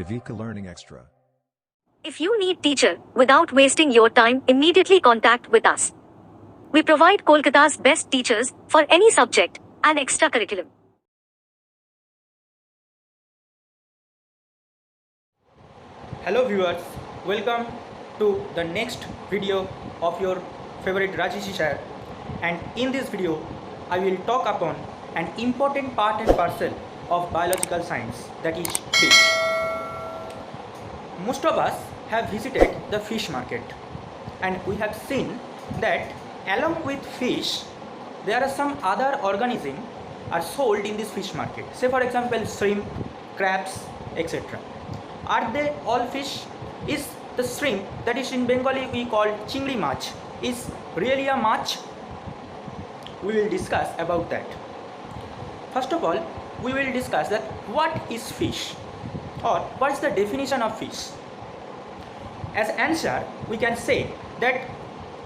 Viveka Learning Extra. If you need teacher, without wasting your time, immediately contact with us. We provide Kolkata's best teachers for any subject and extra curriculum. Hello viewers, welcome to the next video of your favorite Rajesh sir, and in this video I will talk upon an important part and parcel of biological science, that is fish. Most of us have visited the fish market and we have seen that along with fish there are some other organisms are sold in this fish market. Say for example shrimp, crabs, etc. Are they all fish? Is the shrimp, that is in Bengali we call chingri mach, is really a mach? We will discuss about that. First of all, we will discuss that what is fish or what is the definition of fish. As answer, we can say that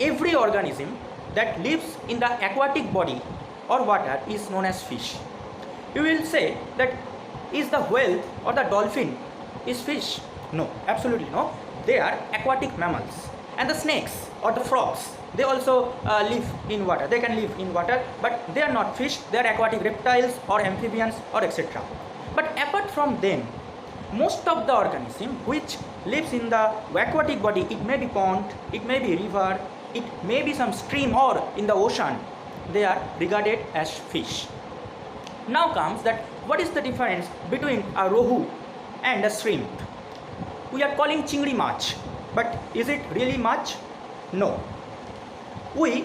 every organism that lives in the aquatic body or water is known as fish. You will say that is the whale or the dolphin is fish? No, absolutely no. They are aquatic mammals. And the snakes or the frogs, they also live in water. They can live in water, but they are not fish. They are aquatic reptiles or amphibians or etc. But apart from them, most of the organism which lives in the aquatic body, it may be pond, it may be river, it may be some stream or in the ocean, they are regarded as fish. Now comes that what is the difference between a rohu and a shrimp? We are calling chingri mach, but is it really mach? No. We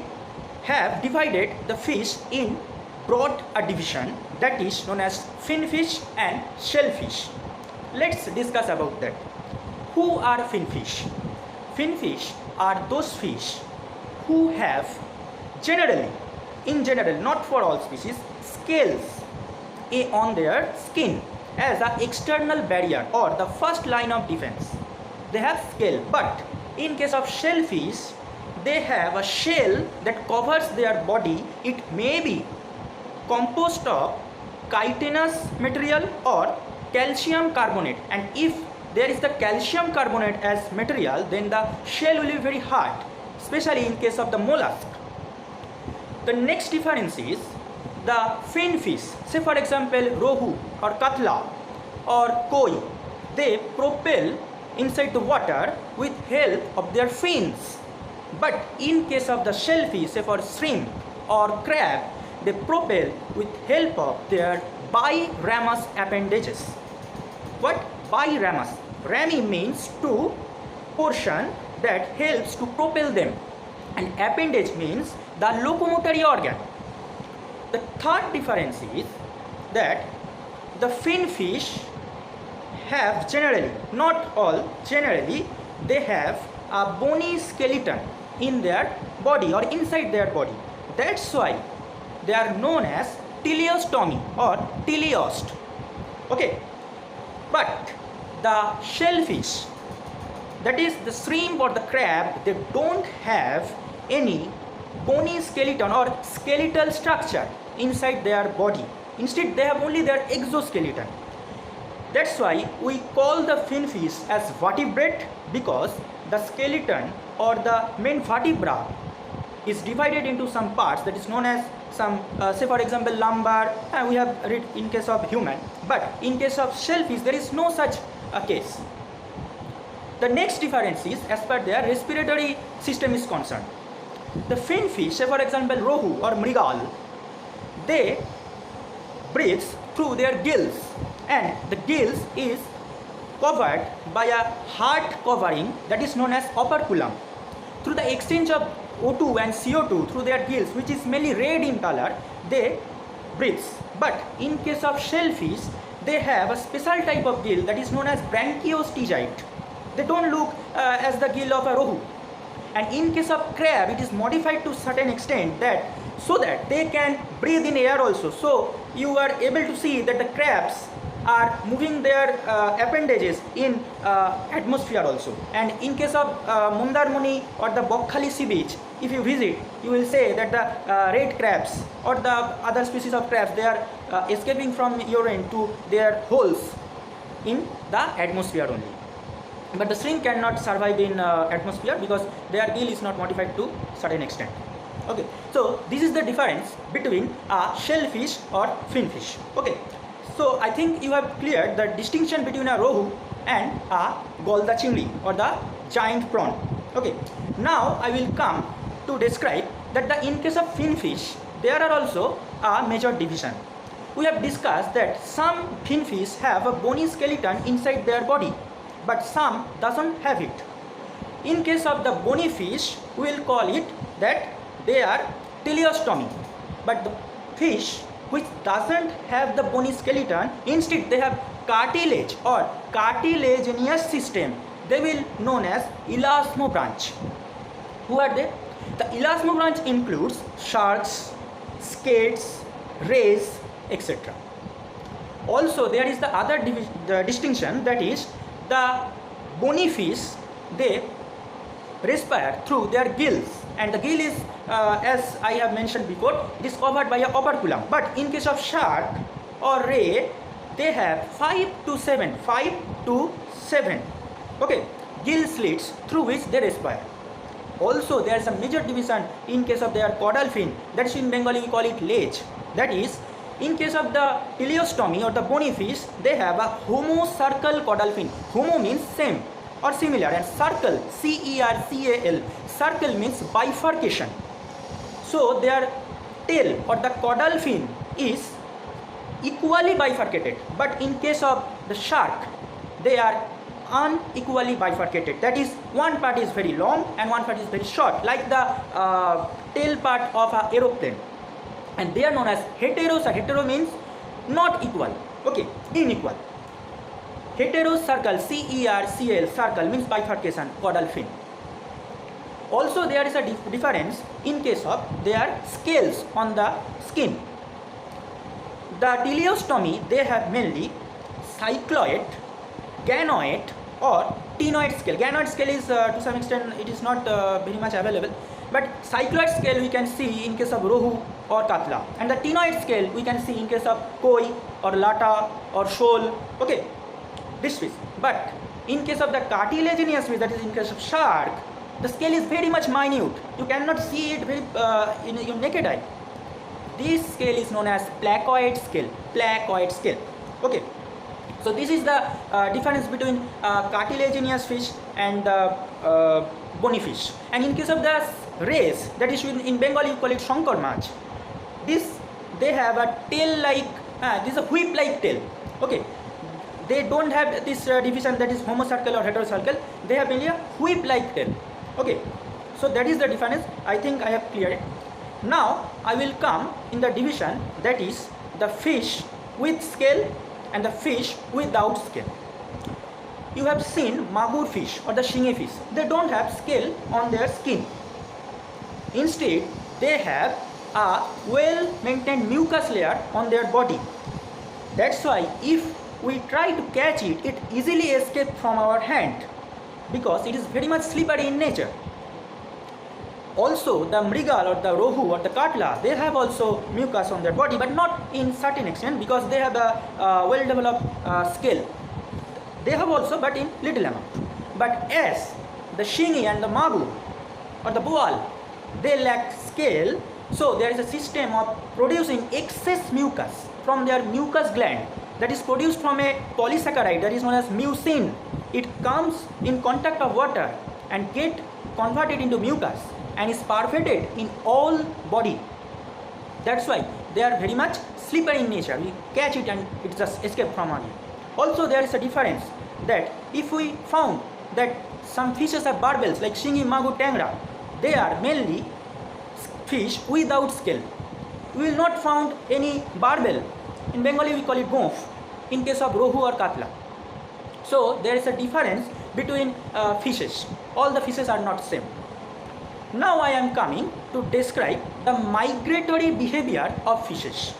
have divided the fish in broad a division, that is known as finfish and shellfish. Let's discuss about that. Who are finfish? Finfish are those fish who have generally, in general, not for all species, scales on their skin as an external barrier or the first line of defense. They have scale, but in case of shellfish, they have a shell that covers their body. It may be composed of chitinous material or calcium carbonate, and if there is the calcium carbonate as material, then the shell will be very hard, especially in case of the mollusk. The next difference is the finfish. Say for example rohu or katla or koi, they propel inside the water with help of their fins. But in case of the shellfish, say for shrimp or crab, they propel with help of their biramus appendages. What? Biramus. Rami means two portion that helps to propel them, and appendage means the locomotory organ. The third difference is that the finfish have generally, not all, generally they have a bony skeleton in their body or inside their body. That's why they are known as teleostomy or teleost. Okay, but the shellfish, that is the shrimp or the crab, they don't have any bony skeleton or skeletal structure inside their body. Instead, they have only their exoskeleton. That's why we call the finfish as vertebrate, because the skeleton or the main vertebra is divided into some parts that is known as some, say for example lumbar, and we have read in case of human, but in case of shellfish there is no such a case. The next difference is as per their respiratory system is concerned. The finfish, say for example rohu or mrigal, they breathe through their gills, and the gills is covered by a hard covering that is known as operculum. Through the exchange of O2 and CO2 through their gills, which is mainly red in color, they breathe. But in case of shellfish, they have a special type of gill that is known as branchiostygite. They don't look as the gill of a rohu. And in case of crab, it is modified to certain extent that so that they can breathe in air also. So you are able to see that the crabs are moving their appendages in atmosphere also. And in case of Mundarmuni or the Bokhali sea beach, if you visit, you will say that the red crabs or the other species of crabs, they are escaping from urine to their holes in the atmosphere only. But the shrimp cannot survive in atmosphere because their gill is not modified to certain extent. Okay, so this is the difference between a shellfish or finfish. Okay, so I think you have cleared the distinction between a rohu and a golda chingri or the giant prawn. Okay, now I will come to describe that in case of finfish there are also a major division. We have discussed that some finfish have a bony skeleton inside their body, but some doesn't have it. In case of the bony fish, we will call it that they are teleostomy. But the fish which doesn't have the bony skeleton, instead they have cartilage or cartilaginous system, they will known as elasmobranch. Who are they? The elasmobranch includes sharks, skates, rays, etc. Also there is the other distinction, that is the bony fish, they respire through their gills, and the gill is as I have mentioned before, it is covered by a operculum. But in case of shark or ray, they have 5 to 7 okay, gill slits through which they respire. Also there is a major division in case of their caudal fin, that is in Bengali we call it lech. That is, in case of the teleostomy or the bony fish, they have a homocercal caudal fin. Homo means same or similar, and circle, C-E-R-C-A-L, circle means bifurcation. So their tail or the caudal fin is equally bifurcated, but in case of the shark, they are unequally bifurcated. That is, one part is very long and one part is very short, like the tail part of an aeroplane. And they are known as heterocercal. Hetero means not equal, okay, unequal. Heterocercal, C-E-R-C-L, circle means bifurcation, caudal fin. Also there is a difference in case of their scales on the skin. The teleostomy, they have mainly cycloid, ganoid or ctenoid scale. Ganoid scale is to some extent it is not very much available, but cycloid scale we can see in case of rohu or katla, and the ctenoid scale we can see in case of koi or lata or shoal, okay, this fish. But in case of the cartilaginous fish, that is in case of shark, the scale is very much minute, you cannot see it very in your naked eye. This scale is known as placoid scale, okay. So this is the difference between cartilaginous fish and bony fish. And in case of the rays, that is in Bengali you call it shankar mach, this they have a tail like this is a whip like tail, okay. They don't have this division, that is homocercal or heterocercal, they have only a whip like tail, okay. So that is the difference. I think I have cleared it. Now I will come in the division, that is the fish with scale and the fish without scale. You have seen magur fish or the shingi fish, they don't have scale on their skin. Instead they have a well maintained mucus layer on their body. That's why if we try to catch it, it easily escapes from our hand because it is very much slippery in nature. Also the mrigal or the rohu or the katla, they have also mucus on their body, but not in certain extent because they have a well developed scale. They have also, but in little amount. But as the shingi and the magu or the boal, they lack scale, so there is a system of producing excess mucus from their mucus gland that is produced from a polysaccharide that is known as mucin. It comes in contact of water and get converted into mucus and is perforated in all body. That's why they are very much slippery in nature. We catch it and it just escapes from our hand. Also there is a difference that if we found that some fishes have barbels like shingi, magu, tangra, they are mainly fish without scale. We will not found any barbel. In Bengali we call it gonf in case of rohu or katla. So there is a difference between fishes. All the fishes are not same. Now I am coming to describe the migratory behavior of fishes.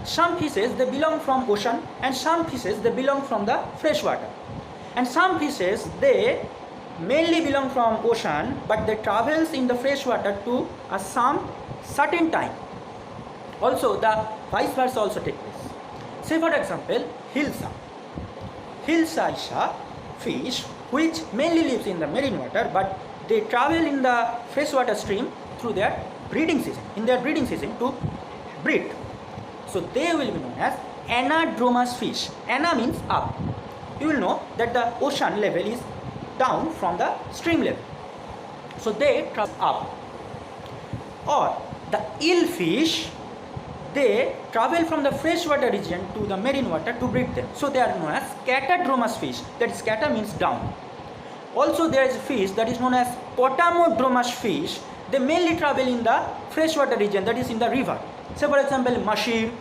Some fishes they belong from ocean and some fishes they belong from the fresh water. And some fishes they mainly belong from ocean but they travels in the fresh water to some certain time. Also the vice versa also take place. Say for example hilsa. Hilsa fish which mainly lives in the marine water, but they travel in the freshwater stream through their breeding season, to breed. So they will be known as anadromous fish. Ana means up. You will know that the ocean level is down from the stream level. So they travel up. Or the eel fish, they travel from the freshwater region to the marine water to breed them. So they are known as scatadromous fish. That is, scata means down. Also there is a fish that is known as potamodromous fish. They mainly travel in the freshwater region, that is in the river. Say for example mashir,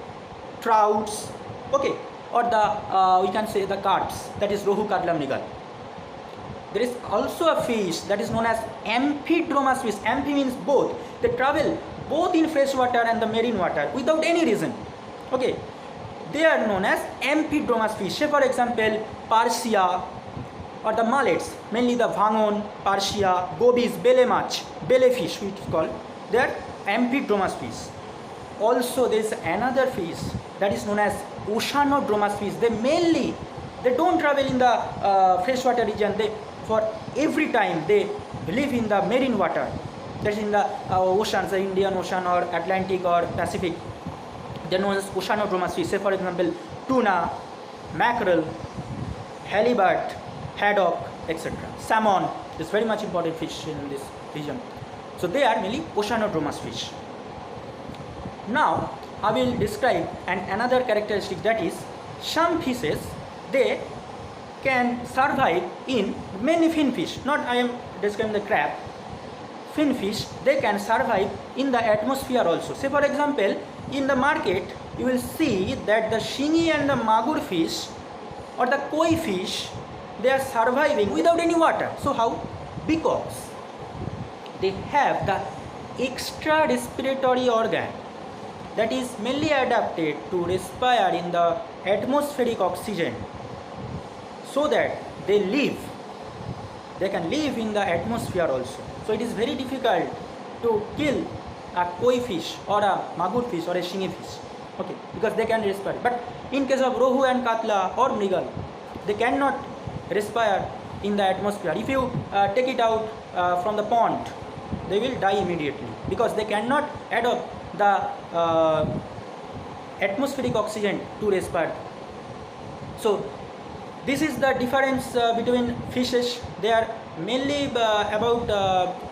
trouts, okay, or the we can say the carps, that is rohu, katla, mrigal. There is also a fish that is known as amphidromous fish. Amphi means both. They travel both in freshwater and the marine water without any reason. Okay, they are known as amphidromous fish. Say for example Parsia or the mullets, mainly the bhangon, Parsia, gobies, belemach, belefish which is called. They are amphidromous fish. Also there is another fish that is known as oceanodromous fish. They don't travel in the freshwater region. They, for every time they live in the marine water, that is in the oceans, the Indian Ocean or Atlantic or Pacific. They are known as oceanodromous fish. Say for example tuna, mackerel, halibut, haddock, etc. Salmon is very much important fish in this region. So they are mainly oceanodromous fish. Now I will describe another characteristic, that is some fishes they can survive in many finfish. Not I am describing the crab. Finfish, they can survive in the atmosphere also. Say for example in the market you will see that the shingi and the magur fish or the koi fish, they are surviving without any water. So how? Because they have the extra respiratory organ that is mainly adapted to respire in the atmospheric oxygen, so that they can live in the atmosphere also. So it is very difficult to kill a koi fish or a magur fish or a shingi fish, okay, because they can respire. But in case of rohu and katla or mrigal, they cannot respire in the atmosphere. If you take it out from the pond, they will die immediately because they cannot adopt the atmospheric oxygen to respire. So this is the difference between fishes. They are mainly about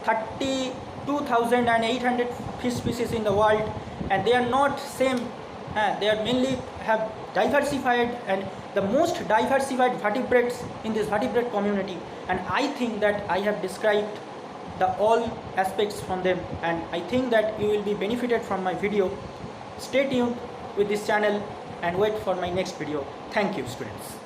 32,800 fish species in the world, and they are not same. They are mainly have diversified and the most diversified vertebrates in this vertebrate community, and I think that I have described the all aspects from them, and I think that you will be benefited from my video. Stay tuned with this channel and wait for my next video. Thank you, students.